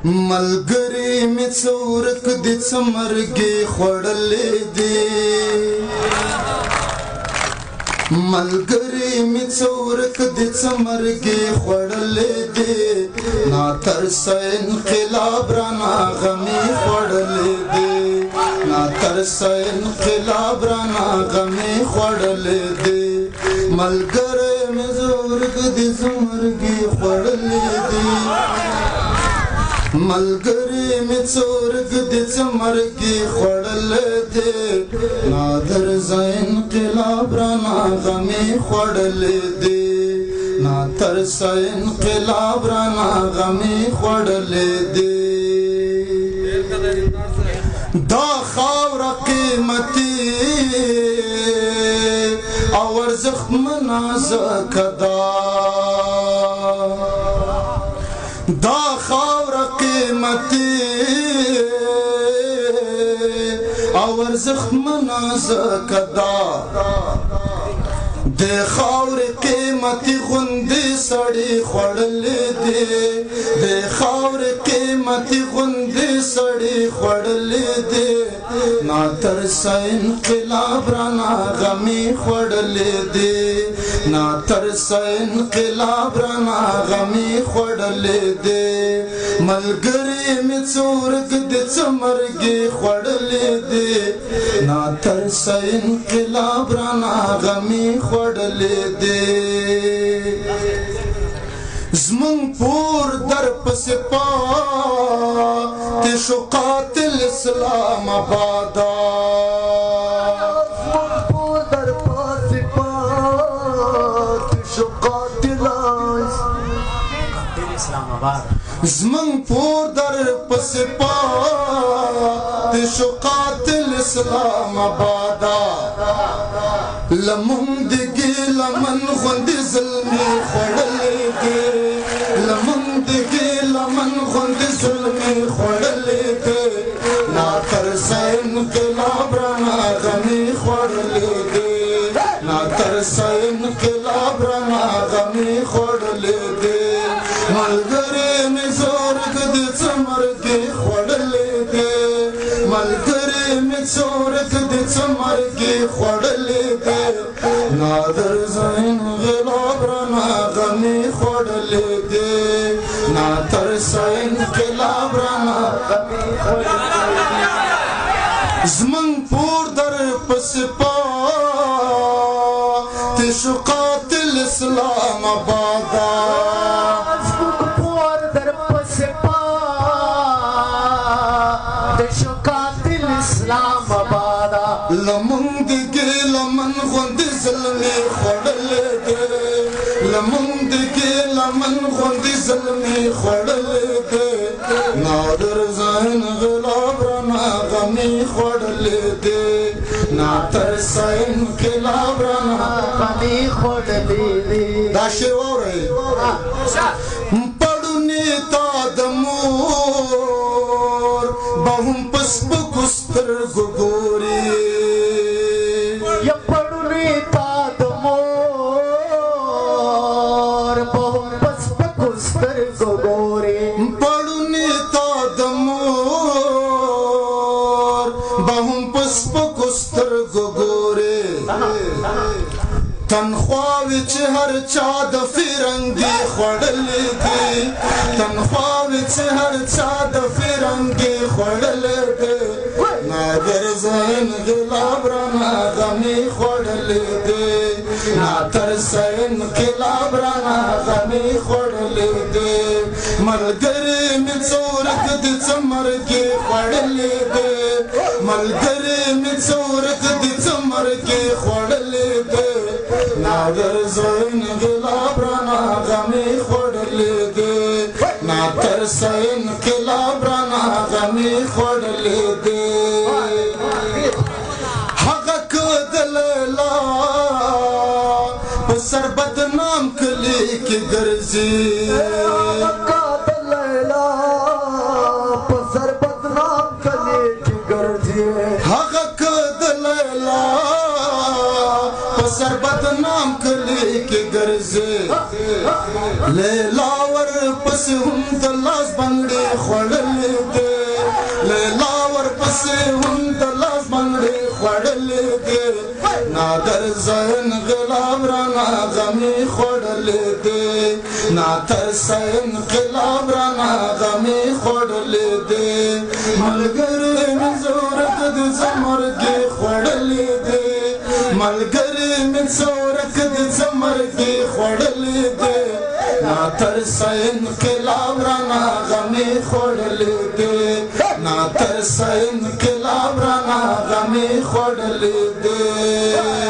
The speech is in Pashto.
ملګری مې څورک دې څه مرګې خوړلې دي ملګری مې څورک دې څه مرګې خوړلې دي ناترسه انقلاب رانه غمې خوړلې دي ناترسه انقلاب رانه غمې خوړلې دي ملګری مې څورک دې څه مرګې خوړلې دي ملګری مې څورک دې څه مرګې خوړلې دي نادرسه انقلاب رانه غمې خوړلې دي ناترسه انقلاب رانه غمې خوړلې دي دا خاوره قیمتي او ارزښتمنه ځکه ده دا خاوره قیمتي او ارزښتمنه ځکه ده د خاورې قیمتي غوندې سړي خوړلې دي د خاورې قیمتي غوندې سړي خوړلې دي ناترسه انقلاب رانه غمې خوړلې دي ناترسه انقلاب رانه غمې خوړلې دي ملګری مې څورک دې څه مرګې خوړلې دي ناترسه انقلاب رانه غمې خوړلې دي زمون پور در پسې پاتې شو قاتل اسلام آباده زمون پور در پسې پاتې شو قاتل اسلام آباده لمون دګي لمن غوندې ظلمي خوړلې دي لمن دګي لمن غوندې ظلمي خوړلې دي ناترسه انقلاب رانه غمې خوړلې دي ناترسه انقلاب رانه غمې خوړلې دي ملګری مې څورک دې څه مرګې خوړلې دي ملګری مې څورک دې څه مرګې خوړلې دي نادرسه انقلاب رانه غمې خوړلې دي ناترسه انقلاب رانه غمې خوړلې دي زمون پور در پسې پاتې شو قاتل اسلام آباده اسلام آبادا لمون دګي لمن غوندې ظلمي خوړلې دي لمون دګي لمن غوندې ظلمي خوړلې دي نادرسه انقلاب رانه غمې خوړلې دي ناترسه انقلاب رانه غمې خوړلې دي دا شی واورئ پړونی تا د مور به هم په سپکو سترګو ګوري یا پړونی تا د مور به هم په سپکو سترګو ګوري پړونی تا د مور به هم په سپکو سترګو ګوري تنخواوې چې هر چا د فرنګي خوړلې دي تنخواوې چې هر چا د فرنګي خوړلې دي نادرسه انقلاب رانه غمې خوړلې دي ناترسه انقلاب رانه غمې خوړلې دي ملګری مې څورک دې څه مرګې خوړلې دي ملګری مې څورک دې څه مرګې خوړلې دي نادرسه انقلاب رانه غمې خوړلې دي ناترسه انقلاب رانه غمې خوړلې دي هغه که د لیلا په سر بدنام کلي کې ګرځي هغه د لیلا په سر بدنام کلي کې ګرځي هغه که د لیلا په سر بدنام کلي کې ګرځي لیلا ور ورپسې هم د لاس بنګړې خوړلې دي لیلا ورپسې هم د لاس بنګړې خوړلې دي نادر زین غلام رانا غمې خوړلې دي نادر زین غلام رانا غمې خوړلې دي ملګری مې زورک د زمرګې خوړلې دي ملګری مې زورک د زمرګې خوړلې دي ناتر سین کلام رانا غمې خوړلې دي ناتر سین کلام رانا غمې خوړلې دي